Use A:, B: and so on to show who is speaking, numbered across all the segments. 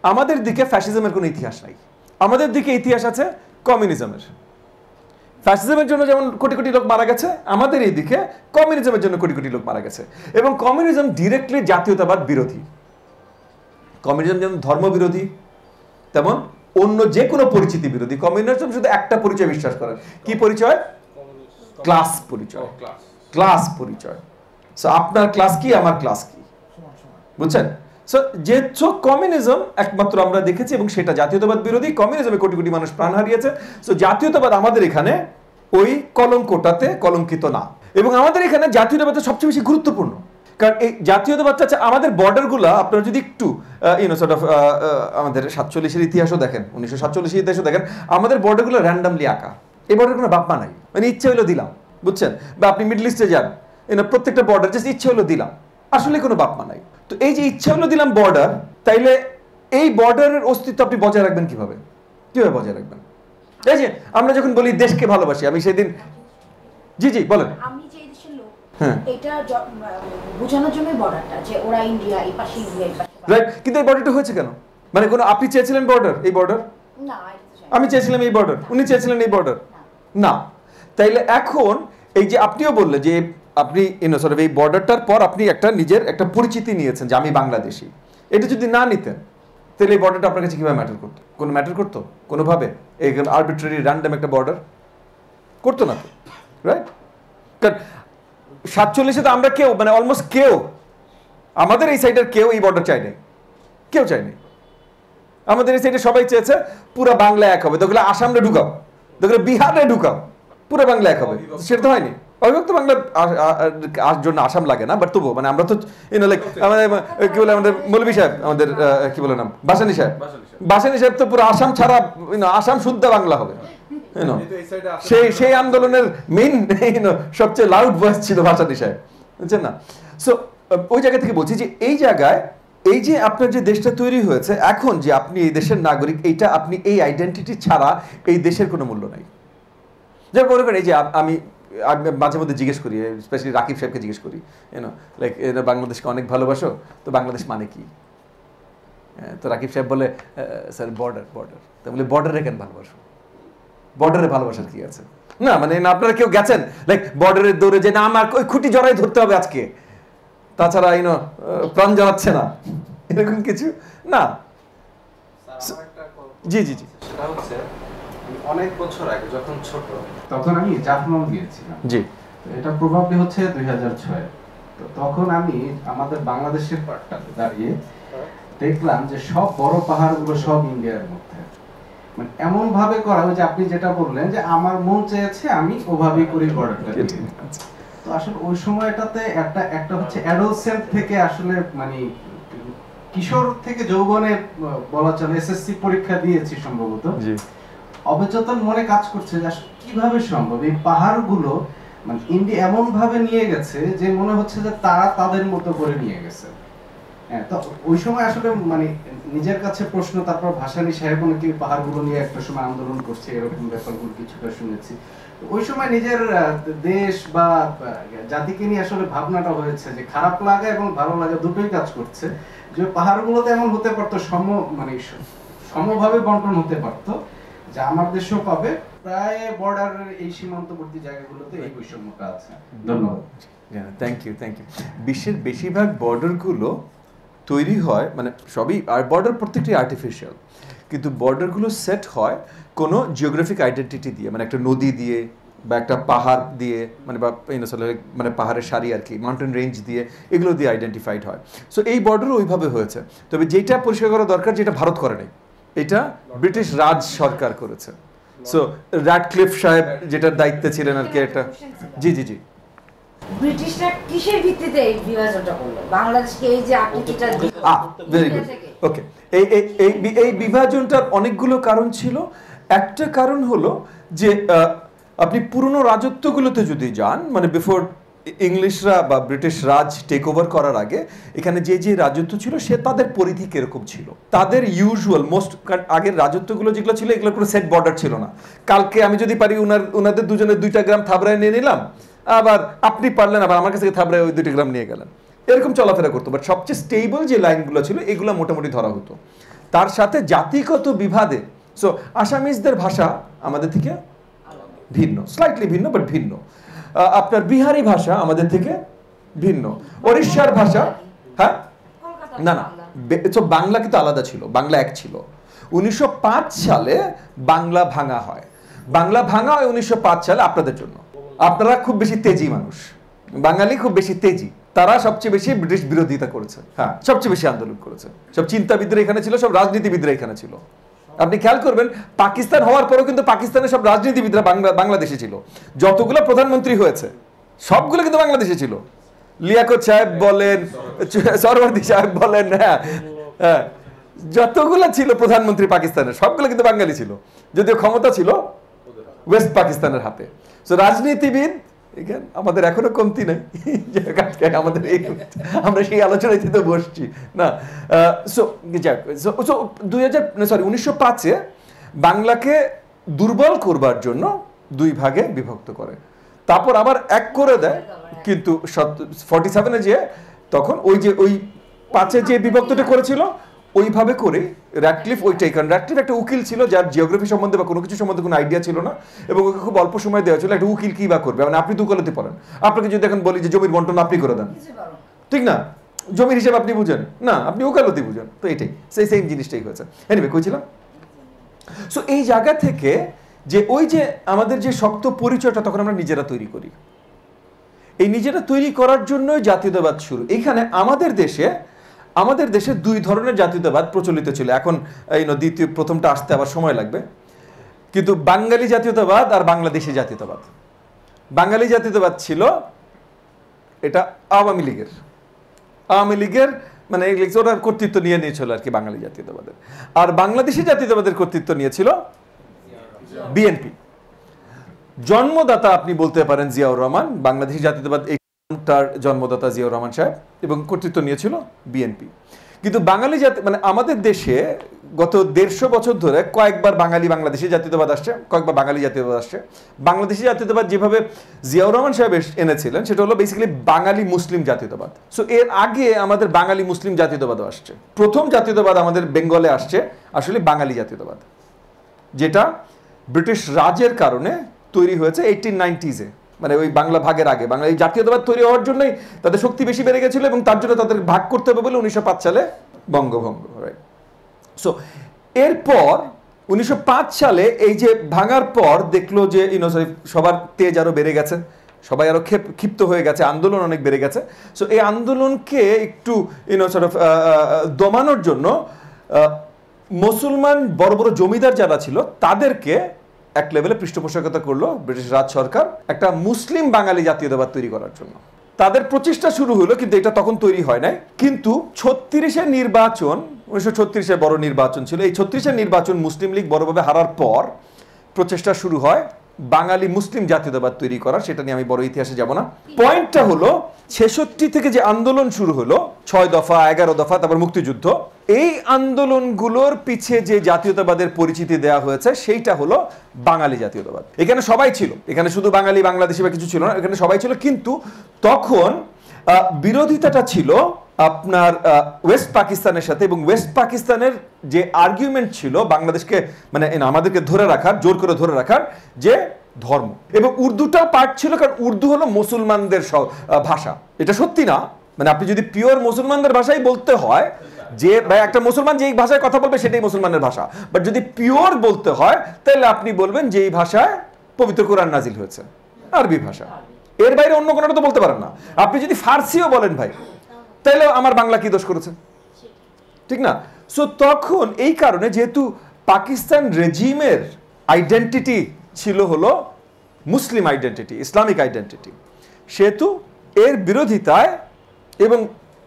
A: আমাদের দিকে ফ্যাসিজমের কোনো ইতিহাস নাই, আমাদের দিকে ইতিহাস আছে কমিউনিজমের। ফ্যাসিজমের জন্য যেমন কোটি কোটি লোক মারা গেছে, আমাদের এই দিকে কমিউনিজমের জন্য কোটি কোটি লোক মারা গেছে। এবং কমিউনিজম ডিরেক্টলি জাতীয়তাবাদ বিরোধী। কমিউনিজম যেমন ধর্ম বিরোধী, তেমন অন্য যে কোনো পরিচিতি বিরোধী। কমিউনিজম শুধু একটা পরিচয় বিশ্বাস করে, কি পরিচয়? ক্লাস পরিচয়, ক্লাস পরিচয়। সো আপনার ক্লাস কি, আমার ক্লাস কি, বুঝছেন? সো যেহেতু কমিউনিজম একমাত্র আমরা দেখেছি এবং সেটা জাতীয়তাবাদ বিরোধী, কমিউনিজমে কোটি কোটি মানুষ প্রাণ হারিয়েছে। সো জাতীয়তাবাদ আমাদের এখানে ওই কলঙ্কটাতে কলঙ্কিত না। এবং আমাদের এখানে জাতীয়তাবাদটা সবচেয়ে বেশি গুরুত্বপূর্ণ, কারণ এই জাতীয়তাবাদটা আছে আমাদের বর্ডারগুলো। আপনারা যদি একটু আমাদের 47-এর ইতিহাসও দেখেন, 1947-এর ইতিহাসও দেখেন, আমাদের বর্ডারগুলো র্যান্ডামলি আঁকা। এই বর্ডার কোনো বাপ্পা নাই, মানে ইচ্ছে হলো দিলাম, বুঝছেন? বা আপনি মিডল ইস্টে যান, প্রত্যেকটা বর্ডার জাস্ট ইচ্ছে হলো দিলাম, আসলে কোনো বাপ্পা নাই। তো এই যে ইচ্ছা হলো দিলাম বর্ডার, তাইলে এই বর্ডারের অস্তিত্ব আপনি বজায় রাখবেন কিভাবে? কিভাবে বজায় রাখবেন? এই যে আমরা যখন বলি দেশকে ভালোবাসি, আমি সেদিন জি জি বলেন,
B: আমি যে দেশের লোক, এটা বোঝানোর জন্য বর্ডারটা যে ওরা ইন্ডিয়া, এই পাশে ইন্ডিয়া, এই পাশে
A: রাইট। কিন্তু এই বর্ডারটা হয়েছে কেন? মানে কোন আপনি চেয়েছিলেন বর্ডার, এই বর্ডার?
B: না,
A: আমি চেয়েছিলাম এই বর্ডার, উনি চেয়েছিলেন এই বর্ডার? না। তাইলে এখন এই যে আপনিও বললে যে আপনি এই বর্ডারটার পর আপনি একটা নিজের একটা পরিচিতি নিয়েছেন যে আমি বাংলাদেশি। এটা যদি না নিতেন তাহলে এই বর্ডারটা আপনার কাছে কিভাবে ম্যাটার করতো? কোনো ম্যাটার করতো কোনোভাবে? এই আরবিট্রারি র্যান্ডম একটা বর্ডার করতো না তো, রাইট? কারণ 47-এ তো আমরা কেউ, মানে অলমোস্ট কেউ, আমাদের এই সাইডের কেউ এই বর্ডার চাই নাই, কেউ চায়নি। আমাদের এই সাইডে সবাই চেয়েছে পুরো বাংলা এক হবে, দেখলে আসামে ঢুকাও, দেখলে বিহারে ঢুকাও, পুরো বাংলা এক হবে। সেটা তো হয়নি। অবিভক্ত বাংলার জন্য আসাম লাগে না, বাট তবুও মানে আমরা তো লাইক আমাদের কি বলে আমাদের মৌলভী সাহেব, আমাদের কি বলে নাম, বাসানী সাহেব, বাসানী সাহেব তো পুরো আসাম ছাড়া আসাম শুদ্ধ বাংলা হবে। সেই আন্দোলনের মেইন সবচেয়ে লাউড ভয়েস ছিল বাসানী সাহেব, বুঝছেন না? সো ওই জায়গা থেকে বলছি যে এই জায়গায় এই যে আপনার যে দেশটা তৈরি হয়েছে এখন, যে আপনি এই দেশের নাগরিক, এইটা আপনি এই আইডেন্টিটি ছাড়া এই দেশের কোনো মূল্য নাই। যেমন মনে করেন এই যে আমি মাঝে মধ্যে জিজ্ঞেস করি, স্পেশালি রাকিব সাহেবকে জিজ্ঞেস করি, লাইক বাংলাদেশকে অনেক ভালোবাসো, তো বাংলাদেশ মানে কি? তো রাকিব সাহেব বলে স্যার বর্ডার, বর্ডার। তো বলে বর্ডারে কেন ভালোবাসো? বর্ডারে ভালোবাসার কি আছে? না মানে আপনারা কেউ গেছেন লাইক বর্ডারের দৌড়ে যে না আমার ওই খুঁটি জড়াই ধরতে হবে আজকে, তাছাড়া প্রাণ জ্বালাচ্ছে না, এরকম কিছু না। জি জি জি,
C: সেটা হচ্ছে অনেক বছর আগে যখন ছোট,
D: তখন আমি জাফলং গিয়েছিলাম।
A: জি,
D: এটা প্রবাবলি হচ্ছে 2006। তো তখন আমি আমাদের বাংলাদেশের পার্টটাতে দাঁড়িয়ে দেখলাম যে সব বড় পাহাড়গুলো সব ইন্ডিয়ার মধ্যে, মানে এমন ভাবে করা যে আপনি যেটা বললেন যে আমার মন চেয়েছে আমি ওভাবেই করি বর্ডারটা। তো আসলে ওই সময়টাতে একটা হচ্ছে অ্যাডোলসেন্ট থেকে আসলে মানে কিশোর থেকে যৌবনে বলা চলে, এসএসসি পরীক্ষা দিয়েছি সম্ভবত, অবচেতন মনে কাজ করছে যে আসলে কিভাবে সম্ভব এই পাহাড়গুলো মানে ইন্ডিয়া এমন ভাবে নিয়ে গেছে যে মনে হচ্ছে যে তারা তাদের মতো করে নিয়ে গেছে। হ্যাঁ, তো ওই সময় আসলে মানে নিজের কাছে প্রশ্ন, তারপর ভাসানী সাহেব নাকি পাহাড়গুলো নিয়ে একটা সময় আন্দোলন করছে, এরকম ব্যাপারগুলো কিছুটা শুনেছি। ওই সময় নিজের দেশ বা জাতিকে নিয়ে আসলে ভাবনাটা হয়েছে যে খারাপ লাগা এবং ভালো লাগা দুটোই কাজ করছে, যে পাহাড়গুলোতে এমন হতে পারতো মানে সমভাবে বন্টন হতে পারতো, যে আমার দেশও পাবে, প্রায় বর্ডারের এই সীমান্তবর্তী জায়গাগুলোতে এই বৈষম্যটা আছে। ধন্যবাদ।
A: Thank you, thank you. বিশ্বের বেশিরভাগ বর্ডারগুলো তৈরি হয় মানে সবই, আর বর্ডার প্রত্যেকটি আর্টিফিশিয়াল, কিন্তু বর্ডারগুলো সেট হয় কোনো জিওগ্রাফিক আইডেন্টিটি দিয়ে, মানে একটা নদী দিয়ে বা একটা পাহাড় দিয়ে, মানে বা মানে পাহাড়ের সারি আর কি, মাউন্টেন রেঞ্জ দিয়ে, এগুলো দিয়ে আইডেন্টিফাইড হয়। সো এই বর্ডারও ওইভাবে হয়েছে। তবে যেটা পরিষ্কার করা দরকার, যেটা ভারত করে নাই, এটা ব্রিটিশ রাজ সরকার করেছে। সো র্যাডক্লিফ সাহেব যেটার দায়িত্বে ছিলেন আর কি একটা, জি জি জি,
B: ব্রিটিশরা কিসের ভিত্তিতে এই বিভাজনটা করলো বাংলাদেশকে? এই যে আকৃতিটা,
A: ভেরি গুড, ওকে। এই বিভাজনটার অনেকগুলো কারণ ছিল। একটা কারণ হলো যে আপনি পুরনো রাজত্বগুলোতে যদি যান, মানে বিফোর ইংলিশরা বা ব্রিটিশ রাজ টেক ওভার করার আগে এখানে যে যে রাজত্ব ছিল সে তাদের পরিধি কিরকম ছিল, তাদের ইউজুয়াল মোস্ট আগের রাজত্বগুলো যেগুলো ছিল এগুলো কোনো সেট বর্ডার ছিল না। কালকে আমি যদি পারি ওনাদের দুজনের 2টা গ্রাম থাবড়ায় নিয়ে নিলাম, আবার আপনি পারলেন আবার আমার কাছে থাবড়ায় ওই 2টা গ্রাম নিয়ে গেলেন, এরকম চলাফেরা করতো। বাট সবচেয়ে স্টেবল যে লাইনগুলো ছিল এগুলো মোটামুটি ধরা হতো। তার সাথে জাতিগত বিভাদে, সো আসামিজদের ভাষা আমাদের থেকে ভিন্ন, স্লাইটলি ভিন্ন, বাট ভিন্ন। আপনার বিহারি ভাষা আমাদের থেকে ভিন্ন, ওড়িশার ভাষা, হ্যাঁ না না বাংলা কিন্তু আলাদা ছিল, বাংলা এক ছিল। 1905 সালে বাংলা ভাঙা হয়, বাংলা ভাঙা হয় 1905 সালে আপনাদের জন্য। আপনারা খুব বেশি তেজি মানুষ, বাঙালি খুব বেশি তেজি, তারা সবচেয়ে বেশি ব্রিটিশ বিরোধিতা করেছে, হ্যাঁ সবচেয়ে বেশি আন্দোলন করেছে, সব চিন্তাবিদরা এখানে ছিল, সব রাজনীতিবিদরা এখানে ছিল। আপনি খেয়াল করবেন পাকিস্তান হওয়ার পরেও কিন্তু পাকিস্তানের সব রাজনীতিবিদরা বাংলাদেশে ছিল, যতগুলো প্রধানমন্ত্রী হয়েছে সবগুলো কিন্তু বাংলাদেশে ছিল। লিয়াকত সাহেব বলেন, সরওয়ার্দী সাহেব বলেন, হ্যাঁ হ্যাঁ যতগুলো ছিল প্রধানমন্ত্রী পাকিস্তানের সবগুলো কিন্তু বাঙালি ছিল, যদিও ক্ষমতা ছিল ওয়েস্ট পাকিস্তানের হাতে। সো রাজনীতিবিদ এখানে আমাদের এখনো কমতি নাই, আমাদের আমরা সেই আলোচনায় তো বসছি না। সো 1905-এ বাংলাকে দুর্বল করবার জন্য 2 ভাগে বিভক্ত করে, তারপর আবার এক করে দেয়। কিন্তু 47-এ যে তখন ওই 5-এ যে বিভক্তটা করেছিল ওইভাবে করে র্যাডক্লিফ ওইটাই, কারণ র্যাডক্লিফ একটা উকিল ছিল যার জিওগ্রাফি সম্বন্ধে বা কোনো কিছু সম্বন্ধে কোনো আইডিয়া ছিল না, এবং ওকে খুব অল্প সময় দেওয়া ছিল। একটা উকিল কি বা করবে, মানে আপনি তো উকালতি পড়েন, আপনাকে যদি এখন বলি যে জমির বন্টন আপনি করে দেন, ঠিক না, জমির হিসাব আপনি বুঝেন না, আপনি উকালতি বুঝেন, তো এটাই সেই সেম জিনিসটাই হয়েছে। এনিওয়ে কইছিলাম, সো এই জায়গা থেকে যে ওই যে আমাদের যে শক্ত পরিচয়টা তখন আমরা নিজেরা তৈরি করি, এই নিজেরা তৈরি করার জন্যই জাতীয়তাবাদ শুরু। এইখানে আমাদের দেশে 2 ধরনের জাতীয়তাবাদ প্রচলিত ছিল। এখন প্রথমটা আসতে আবার সময় লাগবে, কিন্তু বাঙালি জাতীয়তাবাদ আর বাংলাদেশি জাতীয়তাবাদ। বাঙালি জাতীয়তাবাদ ছিল এটা আওয়ামী লীগের মানে ওরা কর্তৃত্ব নিয়ে নিয়েছিল আর কি বাঙালি জাতীয়তাবাদের, আর বাংলাদেশি জাতীয়তাবাদের কর্তৃত্ব নিয়েছিল বিএনপি। জন্মদাতা আপনি বলতে পারেন জিয়াউর রহমান, বাংলাদেশি জাতীয়তাবাদ তার জন্মদাতা জিয়াউর রহমান সাহেব, এবং কর্তৃত্ব নিয়েছিল বিএনপি। কিন্তু বাঙালি জাতি মানে আমাদের দেশে গত 150 বছর ধরে কয়েকবার বাংলাদেশি জাতীয়তাবাদ আসছে, কয়েকবার বাঙালি জাতীয়তাবাদ আসছে। বাংলাদেশি জাতীয়তাবাদ যেভাবে জিয়াউর রহমান সাহেব এনেছিলেন সেটা হলো বেসিক্যালি বাঙালি মুসলিম জাতীয়তাবাদ। সো এর আগে আমাদের বাঙালি মুসলিম জাতীয়তাবাদও আসছে। প্রথম জাতীয়তাবাদ আমাদের বেঙ্গলে আসছে আসলে বাঙালি জাতীয়তাবাদ, যেটা ব্রিটিশ রাজের কারণে তৈরি হয়েছে 1890s-এ, মানে ওই বাংলা ভাগের আগে। বাংলা এই জাতীয়তাবাদ তৈরি হওয়ার জন্যই তাদের শক্তি বেশি বেড়ে গেছিল, এবং তার জন্য তাদের ভাগ করতে হবে বলে 1905 সালে বঙ্গভঙ্গ। রাইট। সো এরপর 1905 সালে এই যে ভাঙার পর দেখলো যে সবার তেজ আরো বেড়ে গেছে, সবাই আরো ক্ষিপ্ত হয়ে গেছে, আন্দোলন অনেক বেড়ে গেছে। সো এই আন্দোলনকে একটু দমানোর জন্য মুসলমান বড় বড় জমিদার যারা ছিল তাদেরকে এক লেভেলে পৃষ্ঠপোষকতা করলো ব্রিটিশ রাজ সরকার একটা মুসলিম বাঙালি জাতীয়তাবাদ তৈরি করার জন্য। তাদের প্রচেষ্টা শুরু হলো, কিন্তু এটা তখন তৈরি হয় নাই। কিন্তু 36-এর নির্বাচন, 1936-এর বড় নির্বাচন ছিল, এই 36-এর নির্বাচন মুসলিম লীগ বড়ভাবে হারার পর প্রচেষ্টা শুরু হয় বাঙালি মুসলিম জাতীয়তাবাদ তৈরি করা। সেটা নিয়ে আমি বড় ইতিহাসে যাব না। পয়েন্টটা হলো 66 থেকে যে আন্দোলন শুরু হলো, 6 দফা, 11 দফা, তারপর মুক্তিযুদ্ধ, এই আন্দোলনগুলোর পিছে যে জাতীয়তাবাদের পরিচিতি দেওয়া হয়েছে সেইটা হলো বাঙালি জাতীয়তাবাদ। এখানে সবাই ছিল, এখানে শুধু বাঙালি বাংলাদেশি বা কিছু ছিল না, এখানে সবাই ছিল। কিন্তু তখন বিরোধিতাটা ছিল আপনার ওয়েস্ট পাকিস্তানের সাথে, এবং ওয়েস্ট পাকিস্তানের যে আর্গুমেন্ট ছিল বাংলাদেশকে মানে আমাদেরকে ধরে রাখার, জোর করে ধরে রাখার, যে ধর্ম এবং উর্দুটাও পার্ট ছিল, কারণ উর্দু হলো মুসলমানদের ভাষা। এটা সত্যি না, মানে আপনি যদি পিওর মুসলমানদের ভাষাই বলতে হয়, যে ভাই একটা মুসলমান যেই ভাষায় কথা বলবে সেটাই মুসলমানের ভাষা, বাট যদি পিওর বলতে হয় তাহলে আপনি বলবেন যে এই ভাষায় পবিত্র কোরআন নাজিল হয়েছে, আরবি ভাষা। এর বাইরে অন্য কোনোটা তো বলতে পারেন না। আপনি যদি ফার্সিও বলেন ভাই, তাহলে আমার বাংলা কি দোষ করেছে, ঠিক না? সো তখন এই কারণে যেহেতু পাকিস্তান রেজিমের আইডেন্টিটি ছিল হলো মুসলিম আইডেন্টিটি, ইসলামিক আইডেন্টিটি, সেহেতু এর বিরোধিতায়, এবং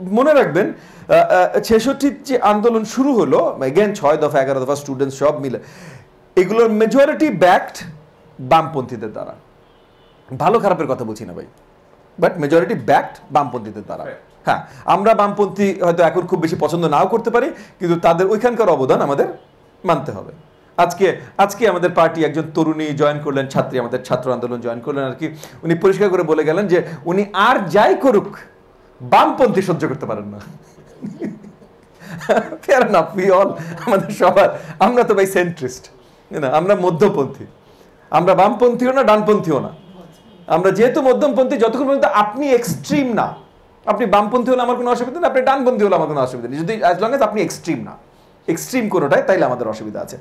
A: মনে রাখবেন 66 যে আন্দোলন শুরু হলো, এগেন 6 দফা 11 দফা স্টুডেন্টস সব মিলে, এগুলোর মেজরিটি ব্যাকড বামপন্থীদের দ্বারা। ভালো খারাপের কথা বলছি না ভাই, বাট মেজরিটি ব্যাকড বামপন্থীদের দ্বারা। হ্যাঁ, আমরা বামপন্থী হয়তো এখন খুব বেশি পছন্দ নাও করতে পারি, কিন্তু তাদের ওইখানকার অবদান আমাদের মানতে হবে। আজকে আমাদের পার্টি একজন তরুণী জয়েন করলেন, ছাত্রী, আমাদের ছাত্র আন্দোলন জয়েন করলেন আর কি। উনি পরিষ্কার করে বলে গেলেন যে উনি আর যাই করুক বামপন্থী সহ্য করতে পারেন না। ফেয়ার এনাফ, উই অল, আমাদের সবার, আমরা তো ভাই সেন্ট্রিস্ট, না আমরা মধ্যপন্থী, আমরা বামপন্থীও না ডানপন্থীও না, আমরা যেহেতু মধ্যমপন্থী, যতক্ষণ পর্যন্ত আপনি এক্সট্রিম না, আপনি বামপন্থী হলে আমার কোনো অসুবিধা নেই, আপনি ডানপন্থী হলে আমার কোনো অসুবিধা নেই, যদি অ্যাজ লং এজ আপনি এক্সট্রিম না, এক্সট্রিম কোনোটাই, তাইলে আমাদের অসুবিধা আছে।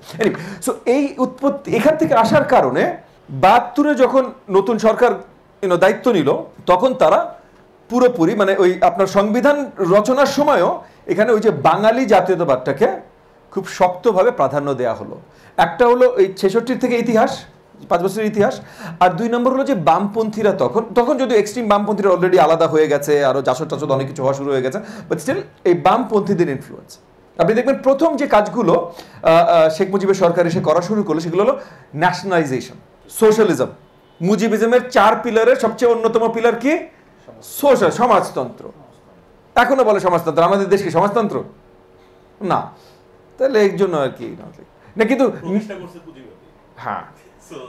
A: সো এই উৎপত্তি এখান থেকে আসার কারণে ৭২-এ যখন নতুন সরকার দায়িত্ব নিল, তখন তারা পুরোপুরি মানে ওই আপনার সংবিধান রচনার সময়ও এখানে ওই যে বাঙালি জাতীয়তাবাদটাকে খুব শক্তভাবে প্রাধান্য দেওয়া হলো। একটা হলো এই ৬৬ থেকে ইতিহাস, ৫ বছরের ইতিহাস, আর ২ নম্বর হলো যে বামপন্থীরা তখন যদিও এক্সট্রিম বামপন্থীরা অলরেডি আলাদা হয়ে গেছে, আরো জাসদ টাসদ অনেক কিছু হওয়া শুরু হয়ে গেছে, বাট স্টিল এই বামপন্থীদের ইনফ্লুয়েন্স আপনি দেখবেন। প্রথম যে কাজগুলো শেখ মুজিবের সরকার এসে করা শুরু করলো সেগুলো হলো ন্যাশনালাইজেশন, সোশ্যালিজম। মুজিবিজমের 4 পিলারের সবচেয়ে অন্যতম পিলার কি? সোশ্যাল, সমাজতন্ত্র। এখনো বলে সমাজতন্ত্র, আমাদের দেশ কি সমাজতন্ত্র না? তাহলে এই জন্য আর কি না, কিন্তু হ্যাঁ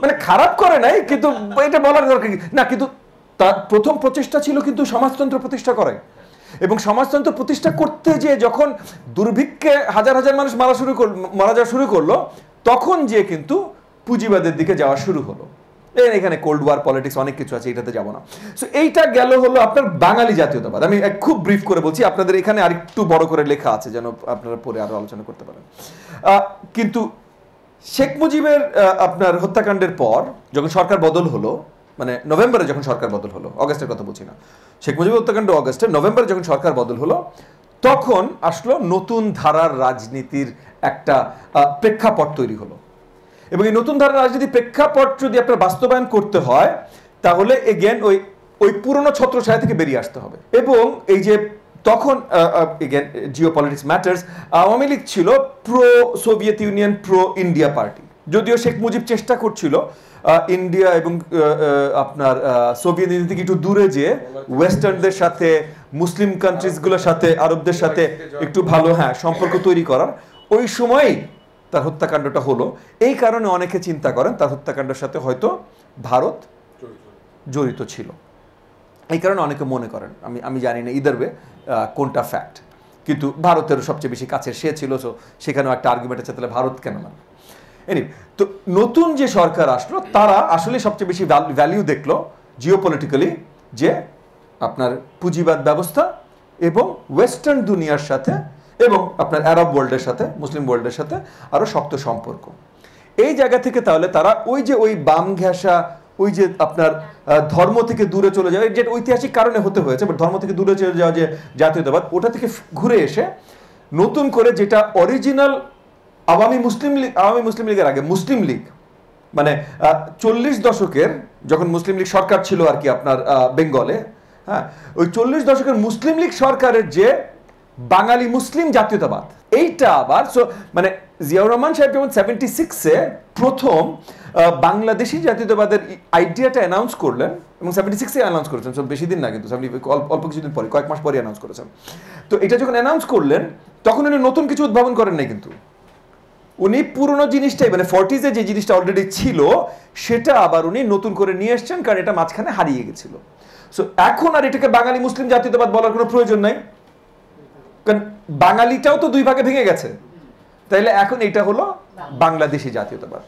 A: মানে খারাপ করে নাই, কিন্তু এটা বলার দরকার না, কিন্তু তার প্রথম প্রচেষ্টা ছিল কিন্তু সমাজতন্ত্র প্রতিষ্ঠা করে। এবং সমাজতন্ত্র প্রতিষ্ঠা করতে যে যখন দুর্ভিক্ষে হাজার হাজার মানুষ মারা যাওয়া শুরু করলো, তখন যে কিন্তু পুঁজিবাদের দিকে যাওয়া শুরু হলো। এখানে কোল্ড ওয়ার পলিটিক্স অনেক কিছু আছে, এটাতে যাব না। সো এইটা গেল হলো আপনার বাঙালি জাতীয়তাবাদ। আমি খুব ব্রিফ করে বলছি, আপনাদের এখানে আরেকটু বড় করে লেখা আছে যেন আপনারা পরে আরো আলোচনা করতে পারেন। কিন্তু শেখ মুজিবের আপনার হত্যাকাণ্ডের পর যখন সরকার বদল হলো, মানে নভেম্বরে যখন সরকার বদল হলো, অগাস্টের কথা বলছি না, শেখ মুজিবের হত্যাকাণ্ড অগাস্টে, নভেম্বরে যখন সরকার বদল হলো, তখন আসলো নতুন ধারার রাজনীতির একটা প্রেক্ষাপট তৈরি হলো। এবং এই নতুন ধারার রাজনীতির প্রেক্ষাপট যদি আপনার বাস্তবায়ন করতে হয়, তাহলে এগেন ওই পুরনো ছত্রছায়া থেকে বেরিয়ে আসতে হবে। এবং এই যে তখন again geo politics matters, Awami League ছিল pro Soviet Union, pro India party. যদিও শেখ মুজিব চেষ্টা করছিল ইন্ডিয়া এবং আপনার সোভিয়েত ইউনিয়ন থেকে একটু দূরে যে ওয়েস্টার্নদের সাথে, মুসলিম কান্ট্রিজগুলোর সাথে, আরবদের সাথে একটু ভালো সম্পর্ক তৈরি করার, ওই সময়ই তার হত্যাকাণ্ডটা হলো। এই কারণে অনেকে চিন্তা করেন তার হত্যাকাণ্ডের সাথে হয়তো ভারত জড়িত ছিল। এই কারণে অনেকে মনে করেন, আমি জানি না ইদার ওয়ে কোনটা ফ্যাক্ট, কিন্তু ভারতের সবচেয়ে বেশি কাছে সে ছিল, সো সেখানেও একটা আর্গুমেন্ট আছে, তাহলে ভারত কেন মানে। তো নতুন যে সরকার আসলো, তারা আসলে সবচেয়ে বেশি ভ্যালিউ দেখলো জিওপলিটিক্যালি যে আপনার পুঁজিবাদ ব্যবস্থা এবং ওয়েস্টার্ন দুনিয়ার সাথে এবং আপনার আরব ওয়ার্ল্ডের সাথে, মুসলিম ওয়ার্ল্ডের সাথে আরো শক্ত সম্পর্ক। এই জায়গা থেকে তাহলে তারা ওই বাম ঘেঁষা, ওই যে আপনার ধর্ম থেকে দূরে চলে যাওয়া, যেটা ঐতিহাসিক কারণে হতে হয়েছে, বাট ধর্ম থেকে দূরে চলে যাওয়া যে জাতীয়তাবাদ, ওটা থেকে ঘুরে এসে নতুন করে যেটা অরিজিনাল আওয়ামী মুসলিম লীগের আগে মুসলিম লীগ, মানে 40 দশকের যখন মুসলিম লীগ সরকার ছিল আর কি আপনার বেঙ্গলে, ওই 40 দশকের মুসলিম লীগ সরকারের যে বাঙালি মুসলিম জাতীয়তাবাদ, এইটা আবার মানে জিয়াউর রহমান সাহেব যেমন 76-এ প্রথম বাংলাদেশি জাতীয়তাবাদের আইডিয়াটা অ্যানাউন্স করলেন, এবং 76-এ অ্যানাউন্স করেছেন, সব বেশি দিন না কিন্তু অল্প কিছুদিন পরে, কয়েক মাস পরে অ্যানাউন্স করেছেন। তো এটা যখন অ্যানাউন্স করলেন, তখন উনি নতুন কিছু উদ্ভাবন করেন নাই, কিন্তু উনি পুরনো জিনিসটাই, মানে 40s-এ যে জিনিসটা অলরেডি ছিল সেটা আবার উনি নতুন করে নিয়ে এসছেন, কারণ এটা মাঝখানে হারিয়ে গেছিল। সো এখন আর এটাকে বাঙালি মুসলিম জাতীয়তাবাদ বলার কোনো প্রয়োজন নাই, কারণ বাঙালিটাও তো 2 ভাগে ভেঙে গেছে। তাইলে এখন এটা হলো বাংলাদেশি জাতীয়তাবাদ।